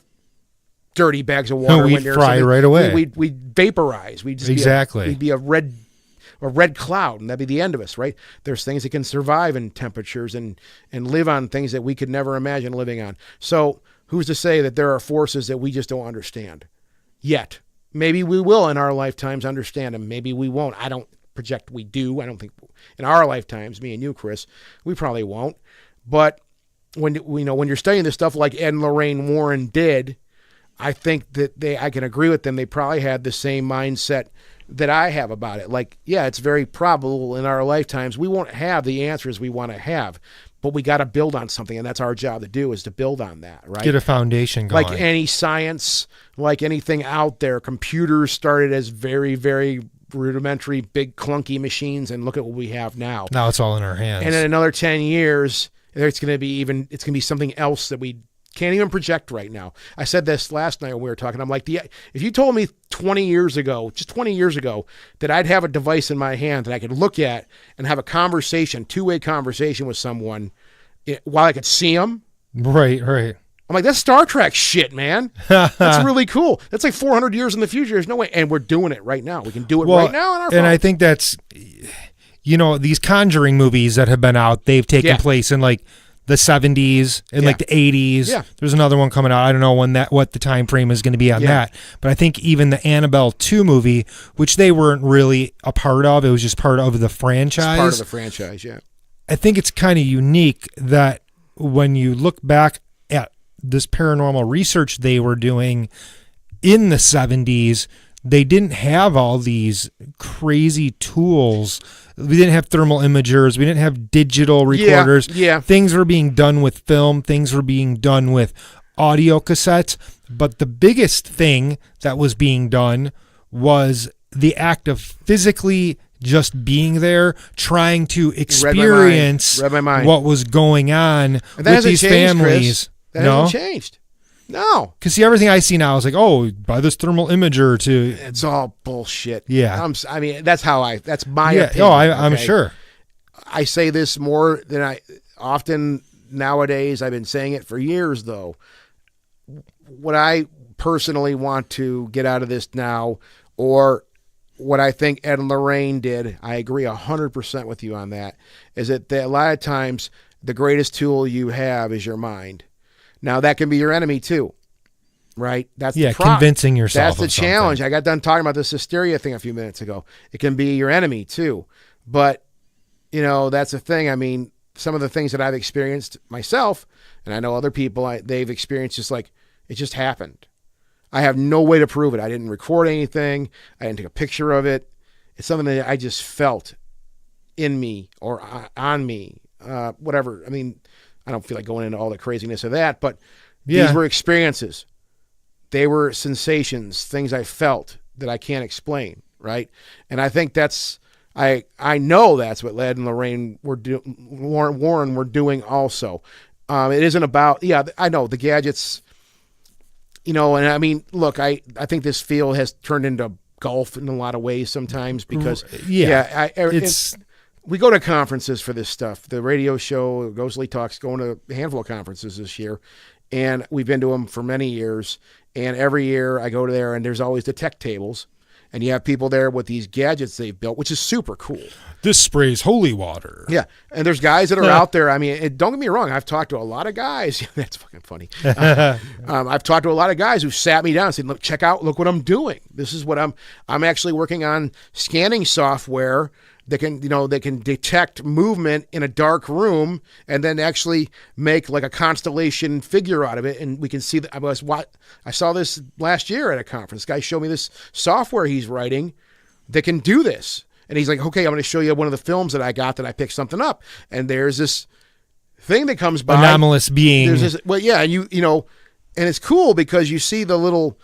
dirty bags of water. We'd fry right away. We'd vaporize. We'd just exactly. Be a red cloud, and that'd be the end of us, right? There's things that can survive in temperatures and live on things that we could never imagine living on. So who's to say that there are forces that we just don't understand yet? Maybe we will in our lifetimes understand them. Maybe we won't. I don't project we do. I don't think in our lifetimes, me and you, Chris, we probably won't. But when you're studying this stuff like Ed and Lorraine Warren did, I think that I can agree with them. They probably had the same mindset that I have about it. Like, yeah, it's very probable in our lifetimes we won't have the answers we want to have, but we got to build on something, and that's our job to do, is to build on that, right? Get a foundation going. Like any science, like anything out there, computers started as very, very rudimentary, big, clunky machines, and look at what we have now. Now it's all in our hands. And in another 10 years, it's going to be something else that we can't even project right now. I said this last night when we were talking. I'm like, if you told me 20 years ago, that I'd have a device in my hand that I could look at and have a conversation, two-way conversation with someone while I could see them. Right. I'm like, that's Star Trek shit, man. That's really cool. That's like 400 years in the future. There's no way. And we're doing it right now. We can do it right now on our phone. And I think that's, these Conjuring movies that have been out, they've taken place in like the 70s and like the 80s. Yeah. There's another one coming out. I don't know what the time frame is going to be on that. But I think even the Annabelle 2 movie, which they weren't really a part of, it was just part of the franchise. It's part of the franchise, yeah. I think it's kind of unique that when you look back at this paranormal research they were doing in the 70s, they didn't have all these crazy tools. We didn't have thermal imagers. We didn't have digital recorders. Yeah. Things were being done with film. Things were being done with audio cassettes. But the biggest thing that was being done was the act of physically just being there, trying to experience what was going on with these families. Chris. That hasn't changed. No. Because see, everything I see now is like, oh, by this thermal imager to... It's all bullshit. Yeah. That's my opinion. Oh, I'm sure. I say this more than I often nowadays. I've been saying it for years, though. What I personally want to get out of this now, or what I think Ed and Lorraine did, I agree 100% with you on that, is that a lot of times the greatest tool you have is your mind. Now, that can be your enemy, too, right? That's convincing yourself. That's the challenge. I got done talking about this hysteria thing a few minutes ago. It can be your enemy, too. But, that's the thing. I mean, some of the things that I've experienced myself, and I know other people, they've experienced just like, it just happened. I have no way to prove it. I didn't record anything. I didn't take a picture of it. It's something that I just felt. in me or on me, whatever. I mean, I don't feel like going into all the craziness of that, but these were experiences. They were sensations, things I felt that I can't explain, right? And I think that's, I know that's what Ed and Lorraine Warren were doing also. It isn't about, I know the gadgets, and I mean, look, I think this field has turned into golf in a lot of ways sometimes because, we go to conferences for this stuff. The radio show, Ghostly Talks, going to a handful of conferences this year, and we've been to them for many years. And every year I go to there, and there's always the tech tables, and you have people there with these gadgets they've built, which is super cool. This sprays holy water. Yeah, and there's guys that are out there. I mean, don't get me wrong. I've talked to a lot of guys. That's fucking funny. I've talked to a lot of guys who sat me down and said, "Look, look what I'm doing. This is what I'm actually working on scanning software that can detect movement in a dark room and then actually make like a constellation figure out of it. And we can see that. I saw this last year at a conference. This guy showed me this software he's writing that can do this. And he's like, okay, I'm going to show you one of the films that I got that I picked something up. And there's this thing that comes by. Anomalous being. There's this, and it's cool because you see the little,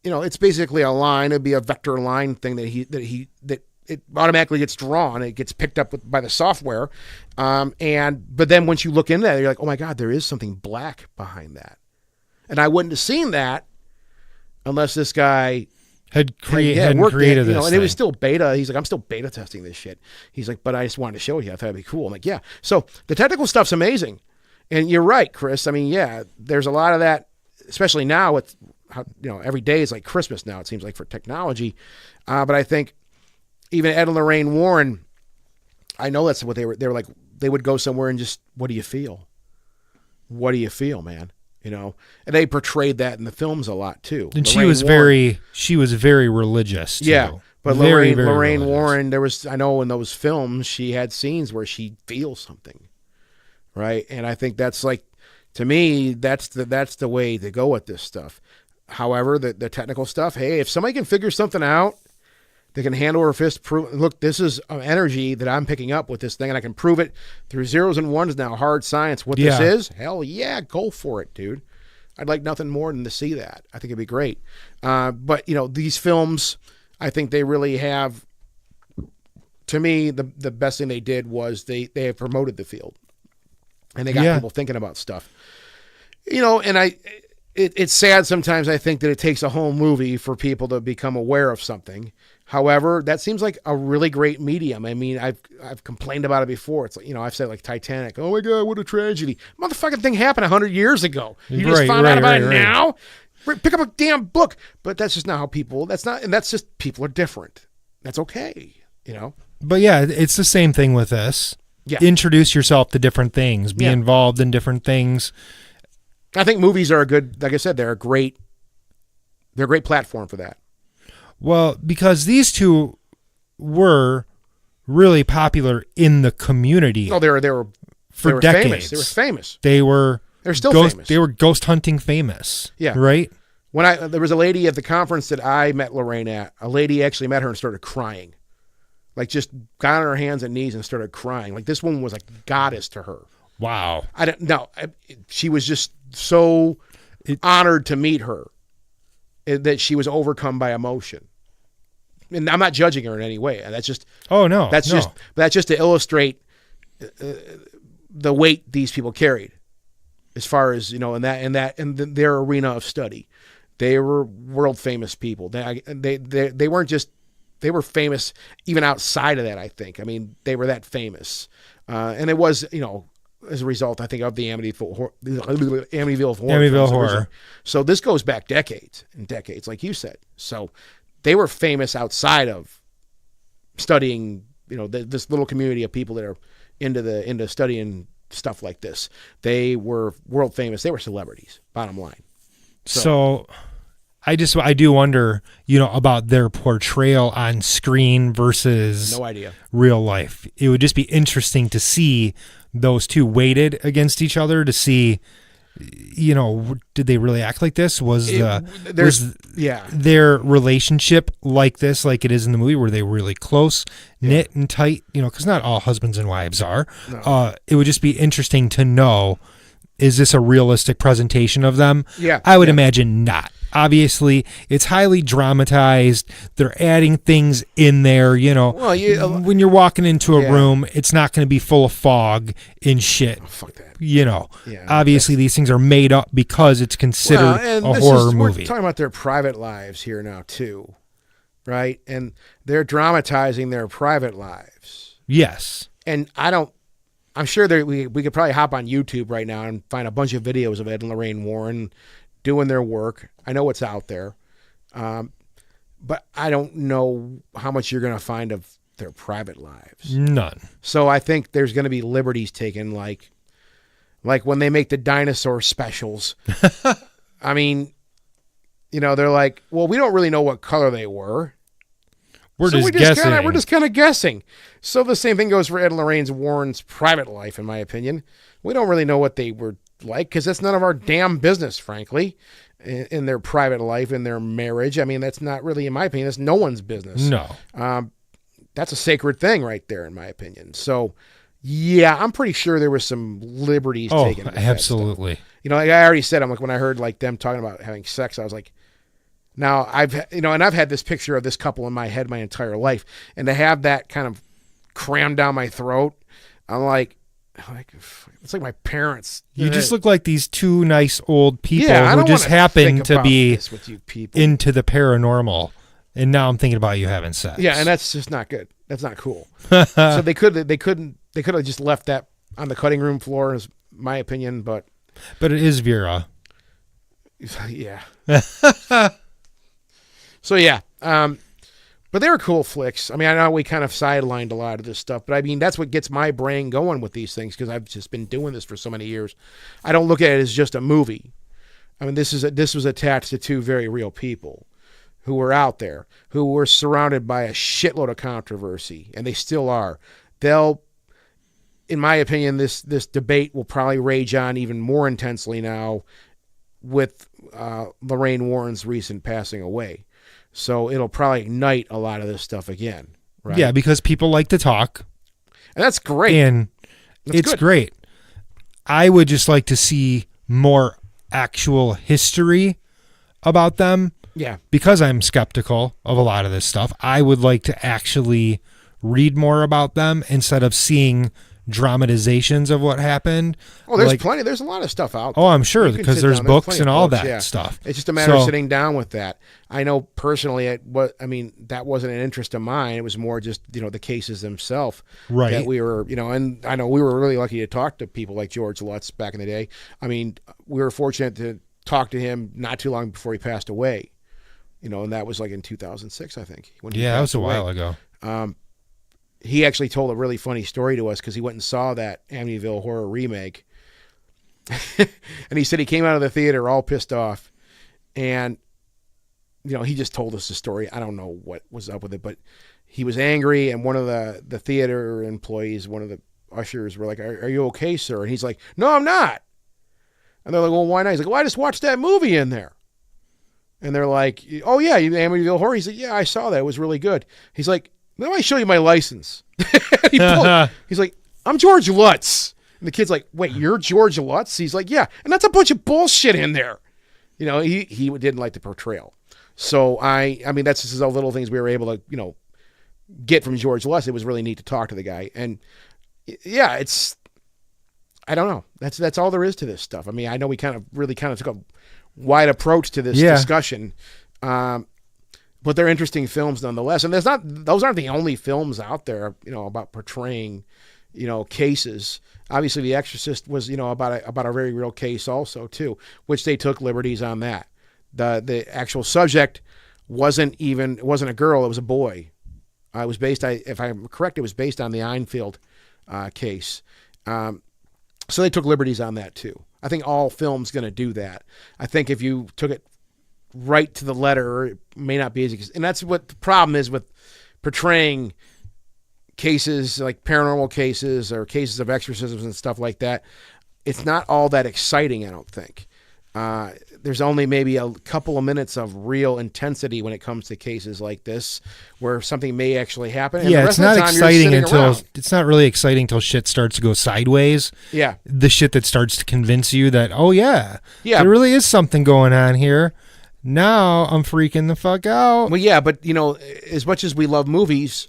it's basically a line. It'd be a vector line thing that it automatically gets drawn. It gets picked up by the software. But then once you look into that, you're like, oh my God, there is something black behind that. And I wouldn't have seen that unless this guy had created this. And it was still beta. He's like, I'm still beta testing this shit. He's like, but I just wanted to show you. I thought it'd be cool. I'm like, yeah. So the technical stuff's amazing. And you're right, Chris. I mean, yeah, there's a lot of that, especially now with how, every day is like Christmas now, it seems like, for technology. But I think even Ed and Lorraine Warren, I know that's what they were like. They would go somewhere and just, what do you feel? What do you feel, man? And they portrayed that in the films a lot too. And she was very religious too. Yeah, but Lorraine Warren, I know in those films she had scenes where she feels something, right? And I think that's like, to me, that's the way to go with this stuff. However, the technical stuff, hey, if somebody can figure something out, they can hand over fist prove, look, this is an energy that I'm picking up with this thing, and I can prove it through zeros and ones now, hard science. What this is, hell yeah, go for it, dude. I'd like nothing more than to see that. I think it'd be great. But, these films, I think they really have, to me, the best thing they did was they have promoted the field. And they got people thinking about stuff. And it's sad sometimes, I think, that it takes a whole movie for people to become aware of something. However, that seems like a really great medium. I mean, I've complained about it before. It's like, I've said like Titanic. Oh my God, what a tragedy. Motherfucking thing happened 100 years ago. You just found out about it now? Pick up a damn book. But that's just not how people, that's just, people are different. That's okay, But yeah, it's the same thing with this. Yeah. Introduce yourself to different things. Be involved in different things. I think movies are a good, like I said, they're a great platform for that. Well, because these two were really popular in the community. No, they were for decades. Famous. They were famous. They're still famous. They were ghost hunting famous. Yeah. Right? There was a lady at the conference that I met Lorraine at. A lady actually met her and started crying. Like, just got on her hands and knees and started crying. Like, this woman was like goddess to her. Wow. I don't know. She was just so honored to meet her that she was overcome by emotion. And I'm not judging her in any way. That's just, that's just to illustrate the weight these people carried, as far as, in their arena of study. They were world famous people. They weren't just, they were famous even outside of that, I think. I mean, they were that famous. And it was, as a result, I think, of the Amityville Horror. So this goes back decades and decades, like you said. So they were famous outside of studying, this little community of people that are into studying stuff like this. They were world famous. They were celebrities, bottom line. So I do wonder, about their portrayal on screen versus no idea real life. It would just be interesting to see those two weighted against each other to see did they really act like this? Was yeah, their relationship like this, like it is in the movie? Were they really close, knit and tight? Because not all husbands and wives are. No. It would just be interesting to know, is this a realistic presentation of them? Yeah. I would imagine not. Obviously, it's highly dramatized. They're adding things in there, Well, when you're walking into a room, it's not going to be full of fog and shit. Oh, fuck that. Obviously these things are made up because it's considered a horror movie. We're talking about their private lives here now too, right? And they're dramatizing their private lives. Yes. And I'm sure we could probably hop on YouTube right now and find a bunch of videos of Ed and Lorraine Warren doing their work. I know it's out there. But I don't know how much you're going to find of their private lives. None. So I think there's going to be liberties taken, like when they make the dinosaur specials. I mean, they're like, well, we don't really know what color they were. We're just guessing. We're just kind of guessing. So the same thing goes for Ed and Lorraine Warren's private life, in my opinion. We don't really know what they were like because that's none of our damn business, frankly, in their private life, in their marriage. I mean, that's not really, in my opinion, that's no one's business. No. That's a sacred thing right there, in my opinion. So, yeah, I'm pretty sure there was some liberties taken. Absolutely. Like I already said, when I heard like them talking about having sex, I was like, now I've had this picture of this couple in my head my entire life, and to have that kind of crammed down my throat, I'm like it's like my parents. You just look like these two nice old people who just happen to be with you people. into the paranormal. And now I'm thinking about you having sex. Yeah, and that's just not good. That's not cool. So they could have just left that on the cutting room floor, is my opinion. But it is Vera. Yeah. So yeah, but they were cool flicks. I mean, I know we kind of sidelined a lot of this stuff, but I mean that's what gets my brain going with these things because I've just been doing this for so many years. I don't look at it as just a movie. I mean, this was attached to two very real people who were out there, who were surrounded by a shitload of controversy, and they still are. In my opinion, this debate will probably rage on even more intensely now with Lorraine Warren's recent passing away. So it'll probably ignite a lot of this stuff again, right? Yeah, because people like to talk. And that's great. And it's great. I would just like to see more actual history about them. Yeah. Because I'm skeptical of a lot of this stuff, I would like to actually read more about them instead of seeing dramatizations of what happened. Oh, there's plenty. There's a lot of stuff out there. Oh, I'm sure, because there's books and all that stuff. It's just a matter of sitting down with that. I know personally, that wasn't an interest of mine. It was more just, the cases themselves. Right. That we were, and I know we were really lucky to talk to people like George Lutz back in the day. I mean, we were fortunate to talk to him not too long before he passed away. And that was like in 2006, I think. That was a while ago. He actually told a really funny story to us because he went and saw that Amityville Horror remake. And he said he came out of the theater all pissed off. And, he just told us the story. I don't know what was up with it, but he was angry. And one of the theater employees, one of the ushers were like, are you okay, sir? And he's like, no, I'm not. And they're like, well, why not? He's like, well, I just watched that movie in there. And they're like, oh, yeah, Amityville Horror. He's like, yeah, I saw that. It was really good. He's like, let me show you my license. He's like, I'm George Lutz. And the kid's like, wait, you're George Lutz? He's like, yeah. And that's a bunch of bullshit in there. He didn't like the portrayal. So, I mean, that's just all little things we were able to, get from George Lutz. It was really neat to talk to the guy. And, yeah, I don't know. That's all there is to this stuff. I mean, I know we kind of took a wide approach to this discussion. But they're interesting films nonetheless. And those aren't the only films out there, about portraying, cases. Obviously The Exorcist was, about a very real case also too, which they took liberties on that. The actual subject wasn't a girl, it was a boy. It was based, if I'm correct, it was based on the Enfield case. So they took liberties on that too. I think all film's going to do that. I think if you took it right to the letter, it may not be as, and that's what the problem is with portraying cases like paranormal cases or cases of exorcisms and stuff like that. it's not all that exciting, I don't think. There's only maybe a couple of minutes of real intensity when it comes to cases like this, where something may actually happen. And yeah, the it's rest of the not time, you're exciting sitting until around. it's not really exciting until shit starts to go sideways. Yeah. The shit that starts to convince you that, oh yeah, Yeah. there really is something going on here. Now I'm freaking the fuck out. Well, yeah, but as much as we love movies,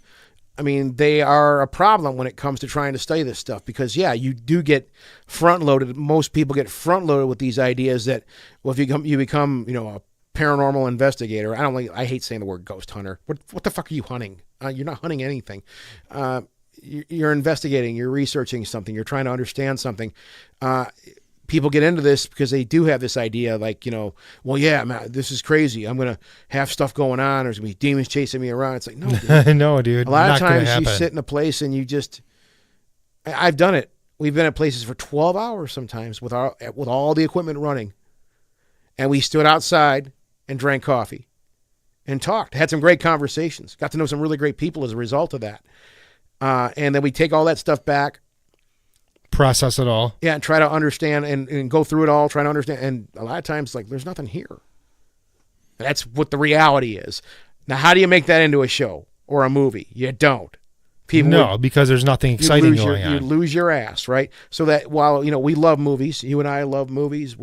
I mean, they are a problem when it comes to trying to study this stuff because, yeah, you do get front-loaded. Most people get front-loaded with these ideas that, well, if you become, a paranormal investigator. I hate saying the word ghost hunter. What the fuck are you hunting? You're not hunting anything. You're investigating. You're researching something. You're trying to understand something. People get into this because they do have this idea like, well, yeah, man, this is crazy. I'm going to have stuff going on. There's going to be demons chasing me around. It's like, no, dude. No, dude. A lot of Not gonna times you happen. sit in a place and I've done it. We've been at places for 12 hours sometimes with all the equipment running. And we stood outside and drank coffee and talked, had some great conversations, got to know some really great people as a result of that. And then we take all that stuff back. Process it all. Yeah, and try to understand and go through it all, trying to understand. And a lot of times, like, there's nothing here. That's what the reality is. Now, how do you make that into a show or a movie? You don't. Because there's nothing exciting going on. You lose your ass, right? So that while, we love movies, you and I love movies,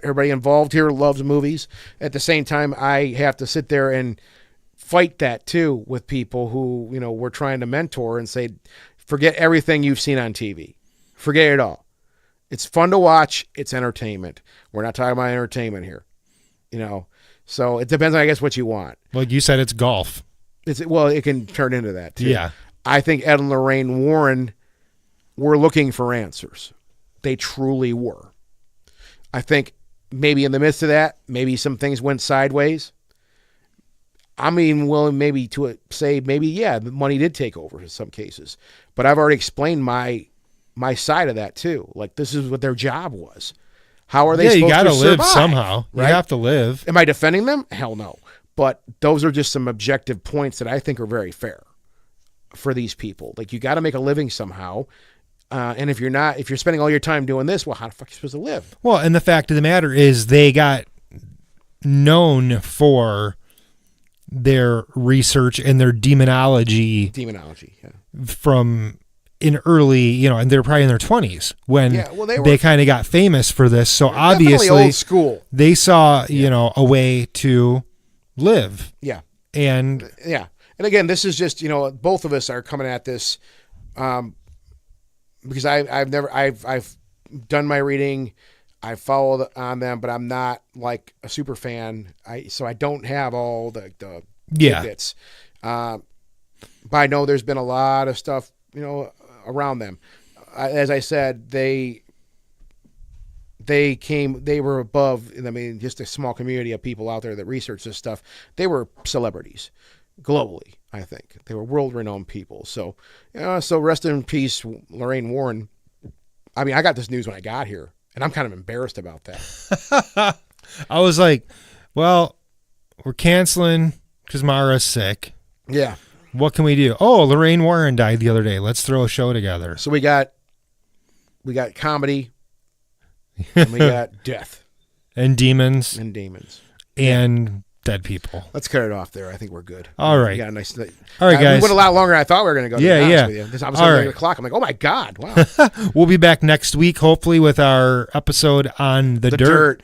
everybody involved here loves movies. At the same time, I have to sit there and fight that, too, with people who, we're trying to mentor and say, forget everything you've seen on TV. Forget it all. It's fun to watch. It's entertainment. We're not talking about entertainment here, So it depends on, I guess, what you want. Like you said, it's golf. It can turn into that too. Yeah. I think Ed and Lorraine Warren were looking for answers. They truly were. I think maybe in the midst of that, maybe some things went sideways. I'm even willing maybe to say maybe, yeah, the money did take over in some cases. But I've already explained my side of that too. Like, this is what their job was. How are they supposed to survive? Yeah, you got to live somehow. Right? You have to live. Am I defending them? Hell no. But those are just some objective points that I think are very fair for these people. Like, you got to make a living somehow. And if you're spending all your time doing this, well, how the fuck are you supposed to live? Well, and the fact of the matter is they got known for their research and their demonology. Yeah. From in early, and they're probably in their 20s when they kind of got famous for this. So obviously old school. They saw, a way to live. Yeah. And yeah. And again, this is just, both of us are coming at this because I've done my reading. I followed on them, but I'm not like a super fan. So I don't have all the tidbits. But I know there's been a lot of stuff, around them. As I said, they were above, just a small community of people out there that research this stuff. They were celebrities globally, I think. They were world-renowned people. So, so rest in peace, Lorraine Warren. I mean, I got this news when I got here, and I'm kind of embarrassed about that. I was like, well, we're canceling because Mara's sick. Yeah. What can we do? Oh, Lorraine Warren died the other day. Let's throw a show together. So we got comedy, and we got death. And demons. And dead people. Let's cut it off there. I think we're good. All right. We got a nice. All right, guys. We went a lot longer than I thought we were going to go. Yeah. With you. I was looking at the clock. I'm like, oh my God. Wow. We'll be back next week, hopefully, with our episode on the dirt.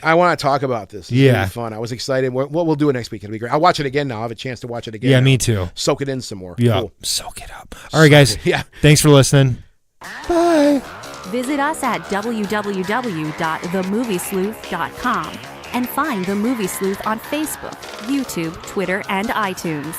I want to talk about this. It's really fun. I was excited. What we'll do it next week. It'll be great. I'll watch it again now. I'll have a chance to watch it again. Yeah, now. me too. Soak it in some more. Yeah. Cool. Soak it up. All right, guys. Yeah. Thanks for listening. Bye. Visit us at www.themoviesleuth.com and find The Movie Sleuth on Facebook, YouTube, Twitter, and iTunes.